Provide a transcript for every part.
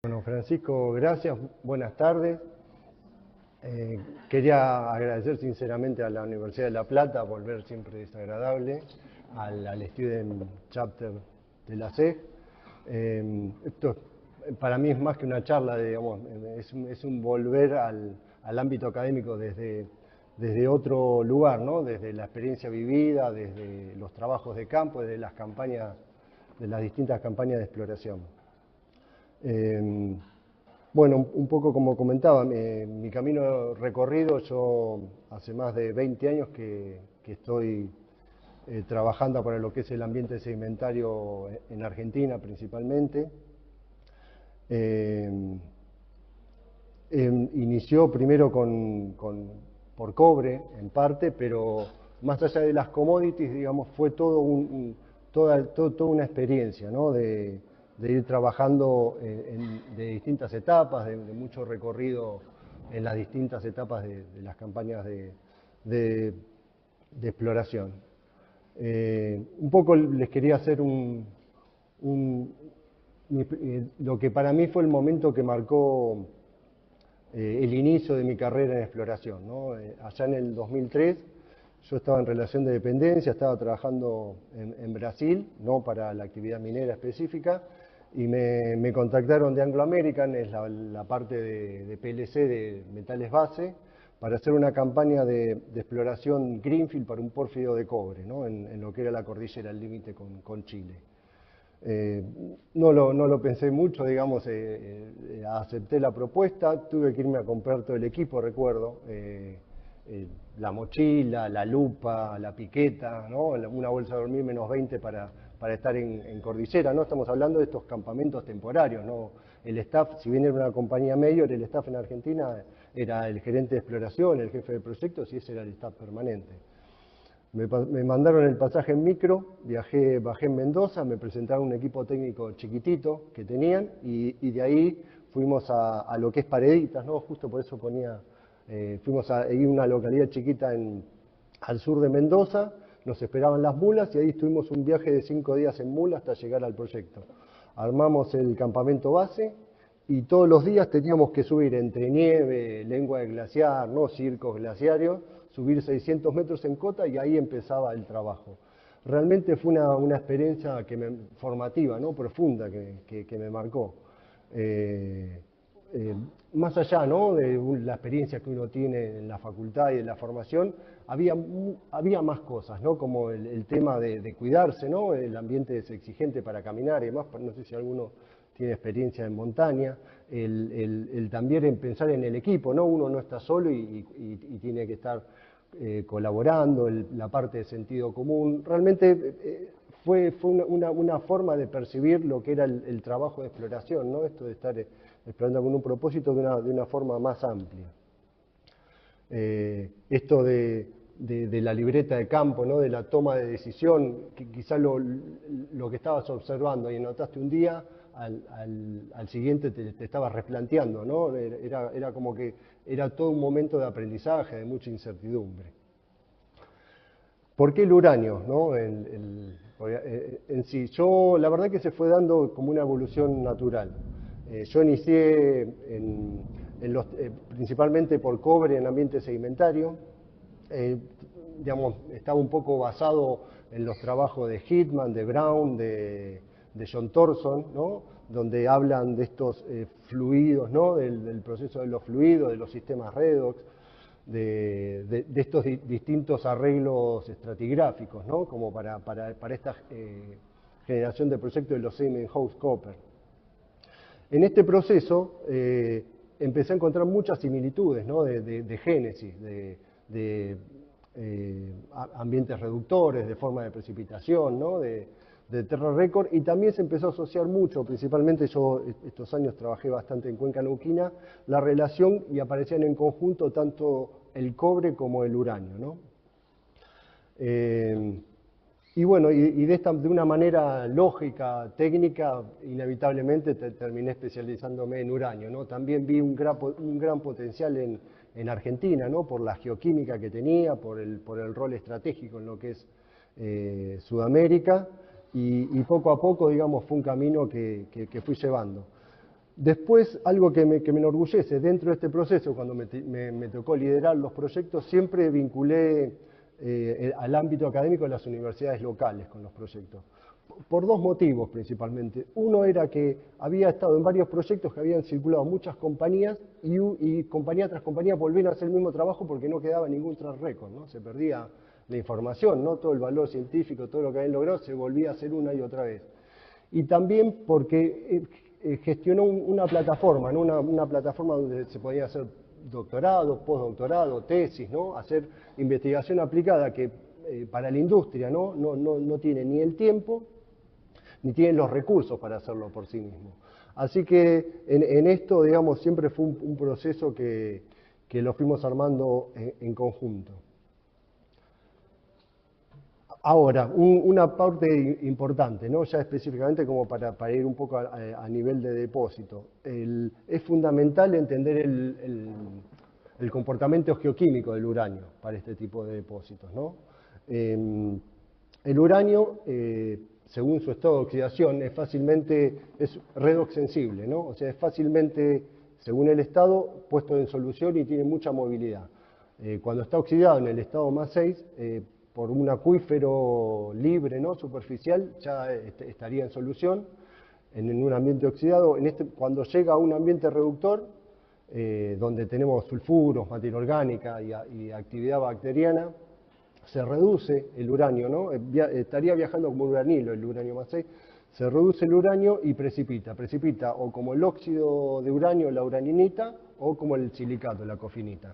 Bueno, Francisco, gracias, buenas tardes. Quería agradecer sinceramente a la Universidad de La Plata, volver siempre es agradable, al Student Chapter de la SEG. Esto para mí es más que una charla, digamos, es un volver al ámbito académico desde otro lugar, ¿no? Desde la experiencia vivida, desde los trabajos de campo, desde las campañas, de las distintas campañas de exploración. Bueno, un poco como comentaba, mi camino recorrido, yo hace más de 20 años que estoy trabajando para lo que es el ambiente sedimentario en Argentina principalmente. Inició primero por cobre en parte, pero más allá de las commodities, digamos, fue toda una experiencia, ¿no? De ir trabajando de distintas etapas, de mucho recorrido en las distintas etapas de las campañas de exploración. Un poco les quería hacer lo que para mí fue el momento que marcó el inicio de mi carrera en exploración, ¿no? Allá en el 2003 yo estaba en relación de dependencia, estaba trabajando en Brasil, no para la actividad minera específica, y me contactaron de Anglo American, es la parte de PLC, de metales base, para hacer una campaña de exploración greenfield para un pórfido de cobre, ¿no? En lo que era la cordillera, el límite con Chile. No lo pensé mucho, digamos, acepté la propuesta, tuve que irme a comprar todo el equipo, recuerdo, la mochila, la lupa, la piqueta, ¿no? Una bolsa de dormir -20 para estar en cordillera, ¿no? Estamos hablando de estos campamentos temporarios, ¿no? El staff, si bien era una compañía mayor, el staff en Argentina era el gerente de exploración, el jefe de proyectos, y ese era el staff permanente. Me mandaron el pasaje en micro, bajé en Mendoza, me presentaron un equipo técnico chiquitito que tenían y de ahí fuimos a lo que es Pareditas, ¿no? Justo por eso ponía, fuimos a ir a una localidad chiquita al sur de Mendoza, nos esperaban las mulas y ahí estuvimos un viaje de 5 días en mula hasta llegar al proyecto. Armamos el campamento base y todos los días teníamos que subir entre nieve, lengua de glaciar, ¿no? Circos glaciarios, subir 600 metros en cota y ahí empezaba el trabajo. Realmente fue una experiencia formativa, ¿no? Profunda, que me marcó. Más allá, ¿no? De la experiencia que uno tiene en la facultad y en la formación, había más cosas, ¿no? Como el tema de cuidarse, ¿no? El ambiente es exigente para caminar y demás, no sé si alguno tiene experiencia en montaña, el también en pensar en el equipo, ¿no? Uno no está solo y tiene que estar colaborando, la parte de sentido común. Realmente fue una forma de percibir lo que era el trabajo de exploración, ¿no? Esto de estar explorando con un propósito de una forma más amplia. Esto de la libreta de campo, ¿no? De la toma de decisión, que quizá lo que estabas observando y notaste un día, al siguiente te estabas replanteando, ¿no? Era como que era todo un momento de aprendizaje, de mucha incertidumbre. ¿Por qué el uranio, ¿no? En sí, la verdad que se fue dando como una evolución natural. Yo inicié principalmente por cobre en ambiente sedimentario. Digamos, estaba un poco basado en los trabajos de Hitman, de Brown, de John Thorson, ¿no? Donde hablan de estos fluidos, ¿no? Del proceso de los fluidos, de los sistemas redox, de estos distintos arreglos estratigráficos, ¿no? Como para esta generación de proyectos de los Siemens-House Copper. En este proceso empecé a encontrar muchas similitudes, ¿no? de génesis, de ambientes reductores, de forma de precipitación, ¿no? de Terra Record, y también se empezó a asociar mucho, principalmente yo estos años trabajé bastante en Cuenca Neuquina, la relación, y aparecían en conjunto tanto el cobre como el uranio, ¿no? Y bueno, de una manera lógica, técnica, inevitablemente terminé especializándome en uranio, ¿no? También vi un gran potencial en Argentina, ¿no? Por la geoquímica que tenía, por el rol estratégico en lo que es Sudamérica, y poco a poco, digamos, fue un camino que fui llevando. Después, algo que me enorgullece dentro de este proceso, cuando me tocó liderar los proyectos, siempre vinculé al ámbito académico de las universidades locales con los proyectos. Por dos motivos principalmente. Uno era que había estado en varios proyectos que habían circulado muchas compañías y compañía tras compañía volvían a hacer el mismo trabajo porque no quedaba ningún track record, ¿no? Se perdía la información, ¿no? Todo el valor científico, todo lo que habían logrado se volvía a hacer una y otra vez. Y también porque gestionó una plataforma, ¿no? Una plataforma donde se podía hacer doctorado, postdoctorado, tesis, ¿no? Hacer investigación aplicada que para la industria no tiene ni el tiempo ni tienen los recursos para hacerlo por sí mismo. Así que en esto, digamos, siempre fue un proceso que lo fuimos armando en conjunto. Ahora, una parte importante, ¿no? Ya específicamente como para ir un poco a nivel de depósito. Es fundamental entender el comportamiento geoquímico del uranio para este tipo de depósitos, ¿no? El uranio, según su estado de oxidación, es redox sensible, ¿no? O sea, es fácilmente, según el estado, puesto en solución y tiene mucha movilidad. Cuando está oxidado en el estado más 6, por un acuífero libre, ¿no? Superficial, ya estaría en solución en un ambiente oxidado. Cuando llega a un ambiente reductor, donde tenemos sulfuros, materia orgánica y actividad bacteriana, se reduce el uranio, ¿no? Estaría viajando como un uranilo, el uranio más 6, se reduce el uranio y precipita o como el óxido de uranio, la uraninita, o como el silicato, la cofinita.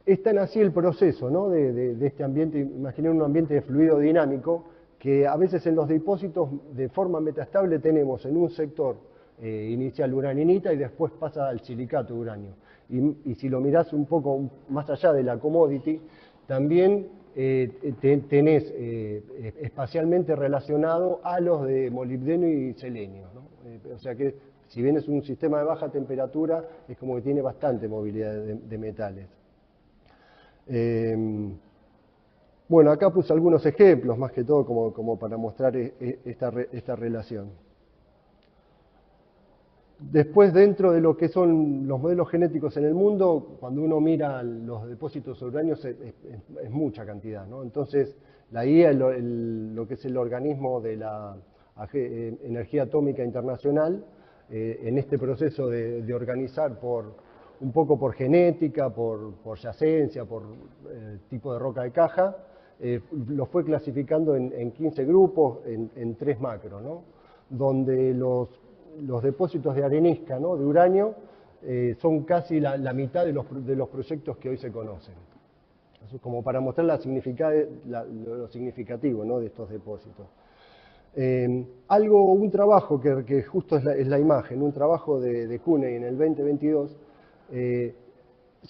Es tan así el proceso, ¿no? de este ambiente, imaginen un ambiente de fluido dinámico, que a veces en los depósitos de forma metastable tenemos en un sector inicial uraninita y después pasa al silicato de uranio. Y si lo mirás un poco más allá de la commodity, también tenés espacialmente relacionado halos de molibdeno y selenio, ¿no? O sea que si bien es un sistema de baja temperatura, es como que tiene bastante movilidad de metales. Bueno, acá puse algunos ejemplos, más que todo como para mostrar esta relación. Después, dentro de lo que son los modelos genéticos en el mundo, cuando uno mira los depósitos de uranio es mucha cantidad, ¿no? Entonces, la IA, lo que es el organismo de la Energía Atómica Internacional, en este proceso de organizar un poco por genética, por yacencia, por tipo de roca de caja, lo fue clasificando en 15 grupos, en 3 macros, ¿no? Donde los depósitos de arenisca, ¿no? De uranio, son casi la mitad de los proyectos que hoy se conocen. Eso es como para mostrar lo significativo, ¿no? De estos depósitos. Un trabajo que justo es la imagen, un trabajo de Cooney en el 2022,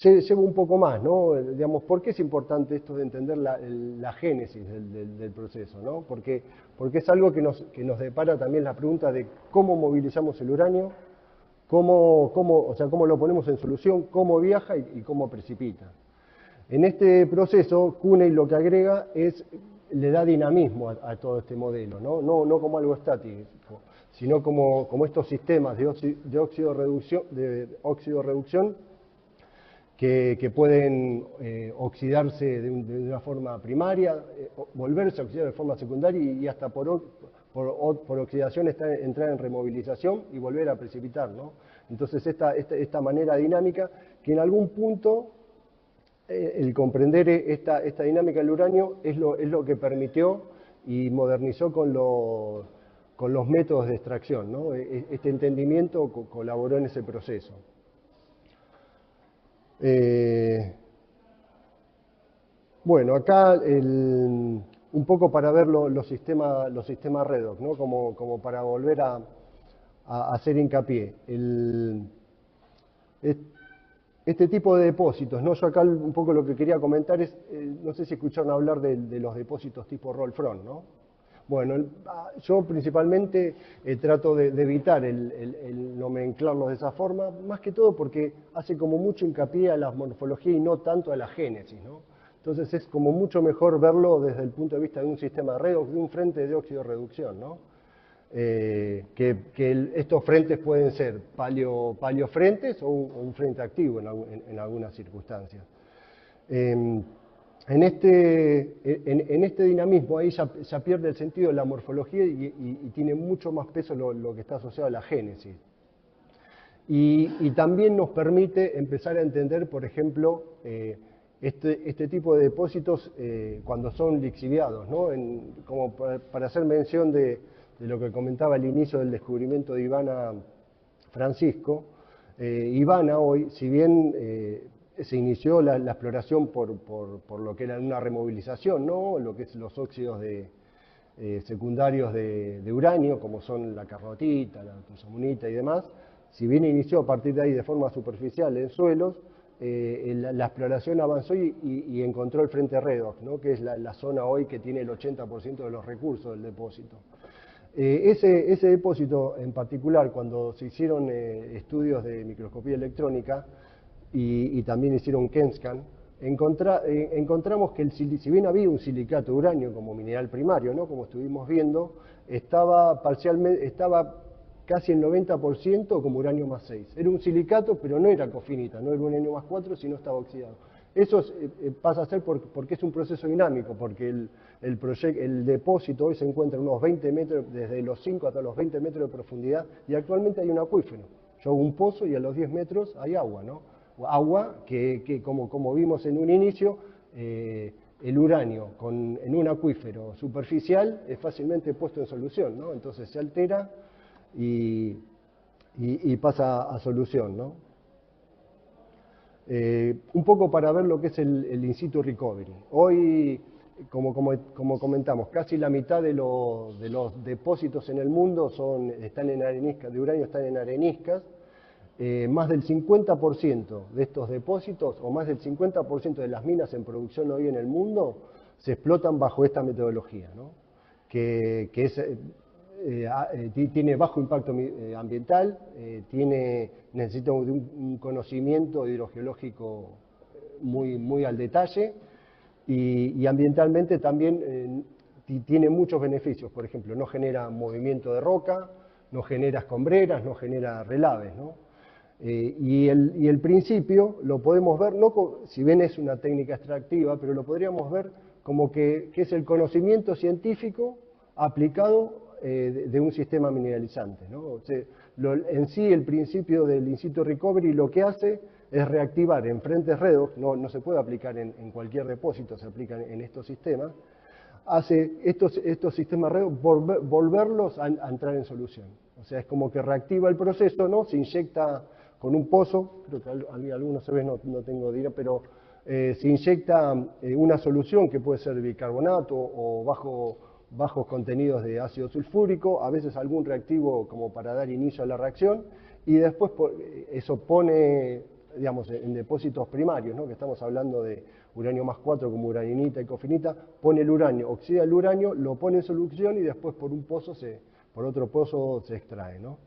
lleva un poco más, ¿no? Digamos, ¿por qué es importante esto de entender la génesis del proceso, ¿no? Porque es algo que nos depara también la pregunta de cómo movilizamos el uranio, cómo lo ponemos en solución, cómo viaja y cómo precipita. En este proceso, Cooney lo que agrega le da dinamismo a todo este modelo, no como algo estático, sino como estos sistemas de óxido-reducción que pueden oxidarse de una forma primaria, volverse a oxidar de forma secundaria y hasta por oxidación entrar en removilización y volver a precipitar, ¿no? Entonces esta manera dinámica que en algún punto el comprender esta dinámica del uranio es lo que permitió y modernizó con los métodos de extracción, ¿no? Este entendimiento colaboró en ese proceso. Bueno, acá un poco para ver los sistemas redox, ¿no? Como para volver a hacer hincapié. Este tipo de depósitos, ¿no? Yo acá un poco lo que quería comentar es, no sé si escucharon hablar de los depósitos tipo roll front, ¿no? Bueno, yo principalmente trato de evitar el nomenclarlos de esa forma, más que todo porque hace como mucho hincapié a la morfología y no tanto a la génesis, ¿no? Entonces es como mucho mejor verlo desde el punto de vista de un sistema redox, de un frente de óxido-reducción, ¿no? estos frentes pueden ser paleofrentes o un frente activo en algunas circunstancias. En este dinamismo ahí ya pierde el sentido de la morfología y tiene mucho más peso lo que está asociado a la génesis. Y también nos permite empezar a entender, por ejemplo, este tipo de depósitos cuando son lixiviados, ¿no? Como para hacer mención de lo que comentaba al inicio del descubrimiento de Ivana Francisco. Ivana hoy, si bien se inició la exploración por lo que era una removilización, ¿no? Lo que es los óxidos secundarios de uranio, como son la carnotita, la tosamonita y demás, si bien inició a partir de ahí de forma superficial en suelos, la exploración avanzó y encontró el frente redox, ¿no? Que es la zona hoy que tiene el 80% de los recursos del depósito. Ese depósito en particular, cuando se hicieron estudios de microscopía electrónica y también hicieron ChemScan, encontramos que si bien había un silicato de uranio como mineral primario, ¿no? Como estuvimos viendo, estaba casi el 90% como uranio más 6. Era un silicato, pero no era cofinita, no era uranio más 4, sino estaba oxidado. Eso pasa a ser porque es un proceso dinámico, porque el depósito hoy se encuentra a unos 20 metros, desde los 5 hasta los 20 metros de profundidad, y actualmente hay un acuífero. Yo hago un pozo y a los 10 metros hay agua, ¿no? Agua que como vimos en un inicio, el uranio en un acuífero superficial es fácilmente puesto en solución, ¿no? Entonces se altera y pasa a solución, ¿no? Un poco para ver lo que es el in situ recovery. Hoy, como comentamos, casi la mitad de los depósitos en el mundo están en areniscas, de uranio están en areniscas. Más del 50% de estos depósitos, o más del 50% de las minas en producción hoy en el mundo, se explotan bajo esta metodología, ¿no? que tiene bajo impacto ambiental, necesita un conocimiento hidrogeológico muy al detalle y ambientalmente también tiene muchos beneficios. Por ejemplo, no genera movimiento de roca, no genera escombreras, no genera relaves, ¿no? Y el principio lo podemos ver, si bien es una técnica extractiva, pero lo podríamos ver como que es el conocimiento científico aplicado de un sistema mineralizante, ¿no? O sea, en sí el principio del in situ recovery lo que hace es reactivar en frentes redox, no se puede aplicar en cualquier depósito, se aplica en estos sistemas, hace estos sistemas redox volverlos a entrar en solución. O sea, es como que reactiva el proceso, ¿no? Se inyecta con un pozo, creo que algunos se ven, no tengo idea, pero se inyecta una solución que puede ser bicarbonato o bajos contenidos de ácido sulfúrico, a veces algún reactivo como para dar inicio a la reacción, y después eso pone, digamos, en depósitos primarios, ¿no? Que estamos hablando de uranio más 4 como uraninita y cofinita, pone el uranio, oxida el uranio, lo pone en solución y después por otro pozo se extrae, ¿no?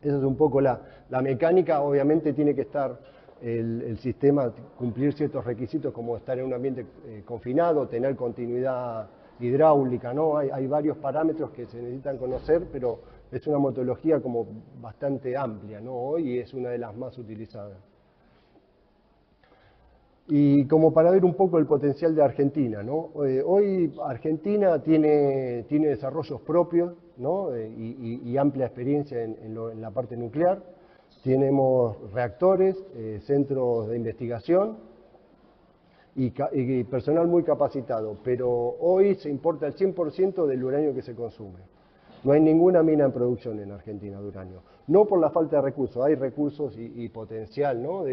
Esa es un poco la mecánica. Obviamente tiene que estar el sistema, cumplir ciertos requisitos como estar en un ambiente confinado, tener continuidad hidráulica, ¿no? Hay varios parámetros que se necesitan conocer, pero es una metodología como bastante amplia, ¿no? Hoy es una de las más utilizadas. Y como para ver un poco el potencial de Argentina, ¿no? Hoy Argentina tiene desarrollos propios, ¿no? Y amplia experiencia en la parte nuclear. Tenemos reactores, centros de investigación y personal muy capacitado, pero hoy se importa el 100% del uranio que se consume. No hay ninguna mina en producción en Argentina de uranio. No por la falta de recursos, hay recursos y potencial, ¿no?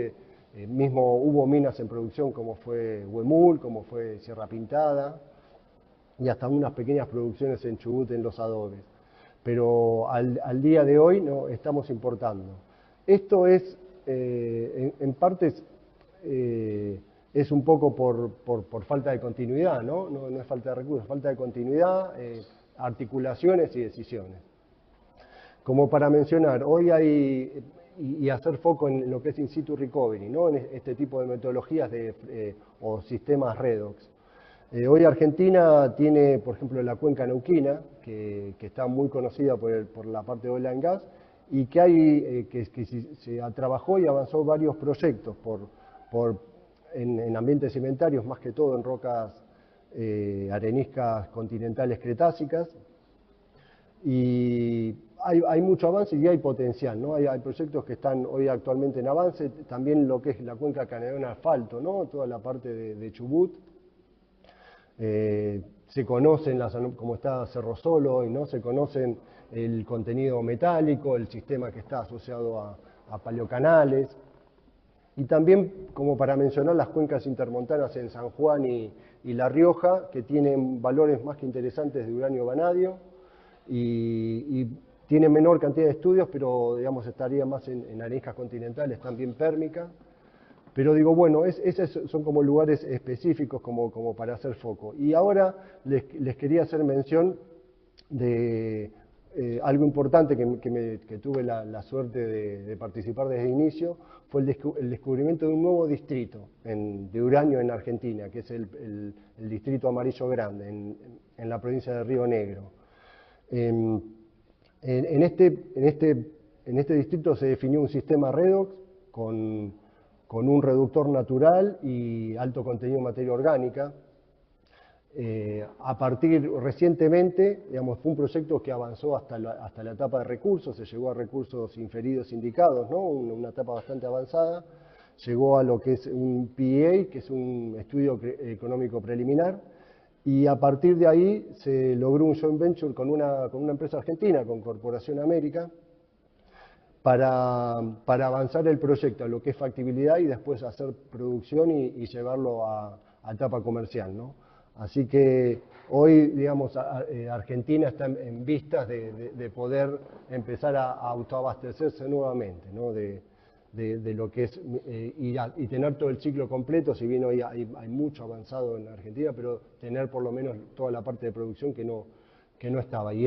Mismo hubo minas en producción como fue Huemul, como fue Sierra Pintada, y hasta unas pequeñas producciones en Chubut en los adobes. Pero al día de hoy no estamos importando. Esto es, en parte, es un poco por falta de continuidad, ¿no? No es falta de recursos, falta de continuidad, articulaciones y decisiones. Como para mencionar, hoy hay, y hacer foco en lo que es in situ recovery, ¿no? En este tipo de metodologías o sistemas redox. Hoy Argentina tiene, por ejemplo, la cuenca neuquina, que está muy conocida por la parte de oil and gas, y que, se trabajó y avanzó varios proyectos en ambientes cementarios, más que todo en rocas areniscas continentales cretácicas. Y hay mucho avance y hay potencial, ¿no? Hay proyectos que están hoy actualmente en avance, también lo que es la cuenca canadiana asfalto, ¿no? Toda la parte de Chubut. Se conocen, como está Cerro Solo hoy, ¿no? Se conocen el contenido metálico, el sistema que está asociado a paleocanales. Y también, como para mencionar, las cuencas intermontanas en San Juan y La Rioja, que tienen valores más que interesantes de uranio vanadio y tienen menor cantidad de estudios, pero digamos estaría más en areniscas continentales, también pérmicas. Pero digo, bueno, esos son como lugares específicos como para hacer foco. Y ahora les quería hacer mención de algo importante que tuve la suerte de participar desde el inicio, fue el descubrimiento de un nuevo distrito de uranio en Argentina, que es el distrito Amarillo Grande, en la provincia de Río Negro. En este distrito se definió un sistema redox con un reductor natural y alto contenido de materia orgánica. Recientemente, digamos, fue un proyecto que avanzó hasta la etapa de recursos, se llegó a recursos inferidos indicados, ¿no? Una etapa bastante avanzada, llegó a lo que es un PEA, que es un estudio económico preliminar, y a partir de ahí se logró un joint venture con una empresa argentina, con Corporación América, para avanzar el proyecto a lo que es factibilidad y después hacer producción y llevarlo a etapa comercial, ¿no? Así que hoy, digamos, Argentina está en vistas de poder empezar a autoabastecerse nuevamente, ¿no? De lo que es, y tener todo el ciclo completo, si bien hoy hay mucho avanzado en Argentina, pero tener por lo menos toda la parte de producción que no estaba. Y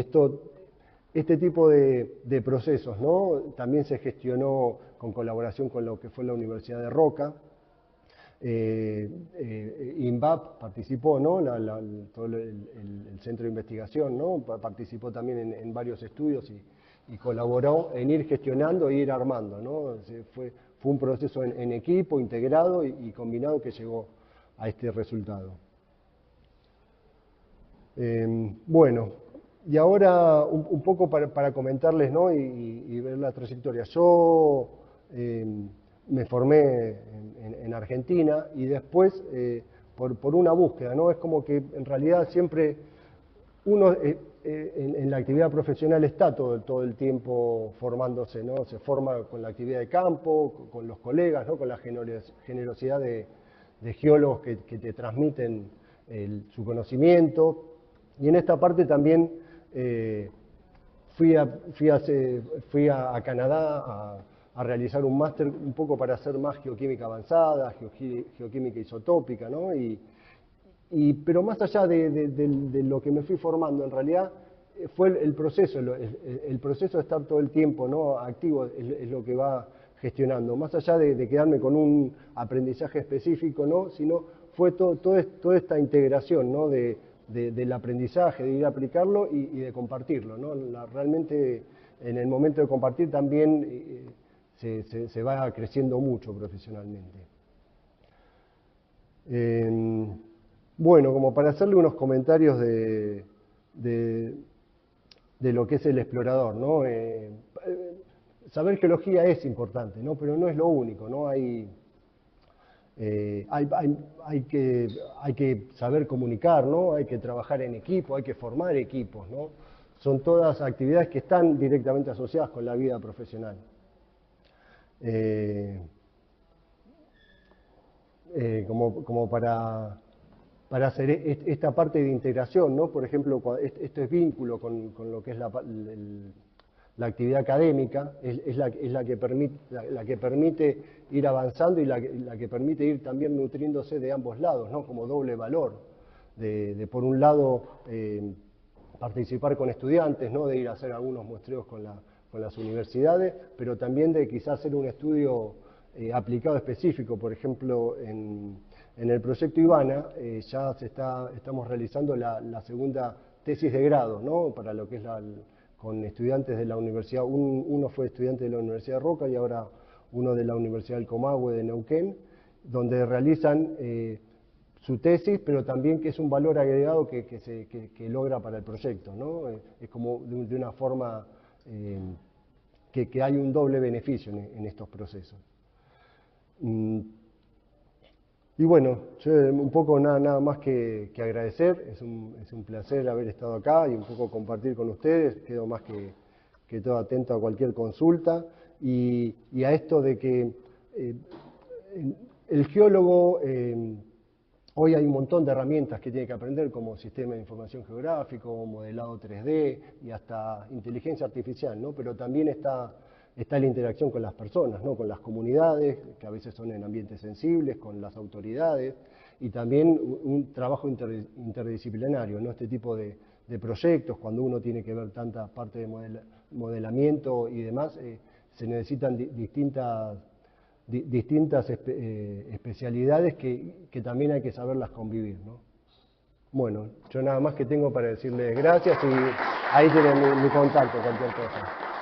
este tipo de procesos, ¿no? También se gestionó con colaboración con lo que fue la Universidad de Roca. INVAP participó, ¿no? Todo el centro de investigación, ¿no? Participó también en varios estudios y colaboró en ir gestionando e ir armando, ¿no? Fue un proceso en equipo, integrado y combinado que llegó a este resultado. Bueno. Y ahora un poco para comentarles, ¿no? y ver la trayectoria. Yo me formé en Argentina y después por una búsqueda, ¿no? Es como que en realidad siempre uno en la actividad profesional está todo el tiempo formándose, ¿no? Se forma con la actividad de campo, con los colegas, ¿no? Con la generosidad de geólogos que te transmiten su conocimiento. Y en esta parte también fui a Canadá a realizar un máster un poco para hacer más geoquímica avanzada, geoquímica isotópica, ¿no? Pero más allá de lo que me fui formando, en realidad fue el proceso de estar todo el tiempo, ¿no? Activo es lo que va gestionando, más allá de quedarme con un aprendizaje específico, ¿no? Sino fue toda esta integración, ¿no? Del aprendizaje, de ir a aplicarlo y de compartirlo, ¿no? Realmente en el momento de compartir también se va creciendo mucho profesionalmente. Bueno, como para hacerle unos comentarios de lo que es el explorador, ¿no? Saber geología es importante, ¿no? Pero no es lo único, ¿no? Hay que saber comunicar, ¿no? Hay que trabajar en equipo, hay que formar equipos, ¿no? Son todas actividades que están directamente asociadas con la vida profesional. Como para hacer esta parte de integración, ¿no? Por ejemplo, esto es vínculo con lo que es la actividad académica, es la que permite ir avanzando y la que permite ir también nutriéndose de ambos lados, ¿no? Como doble valor, por un lado participar con estudiantes, ¿no? De ir a hacer algunos muestreos con las universidades, pero también de quizás hacer un estudio aplicado específico, por ejemplo, En el proyecto Ivana ya estamos realizando la segunda tesis de grado, ¿no? Para lo que es con estudiantes de la universidad. Uno fue estudiante de la Universidad de Roca y ahora uno de la Universidad del Comahue de Neuquén, donde realizan su tesis, pero también que es un valor agregado que logra para el proyecto, ¿no? Es como de una forma que hay un doble beneficio en estos procesos. Y bueno, yo un poco nada más que agradecer, es un placer haber estado acá y un poco compartir con ustedes, quedo más que todo atento a cualquier consulta, y a esto de que el geólogo, hoy hay un montón de herramientas que tiene que aprender, como sistema de información geográfico, modelado 3D y hasta inteligencia artificial, ¿no? Pero también está la interacción con las personas, ¿no? Con las comunidades, que a veces son en ambientes sensibles, con las autoridades, y también un trabajo interdisciplinario, ¿no? Este tipo de proyectos, cuando uno tiene que ver tanta parte de modelamiento y demás, se necesitan distintas especialidades que también hay que saberlas convivir, ¿no? Bueno, yo nada más que tengo para decirles gracias y ahí tienen mi contacto, cualquier cosa.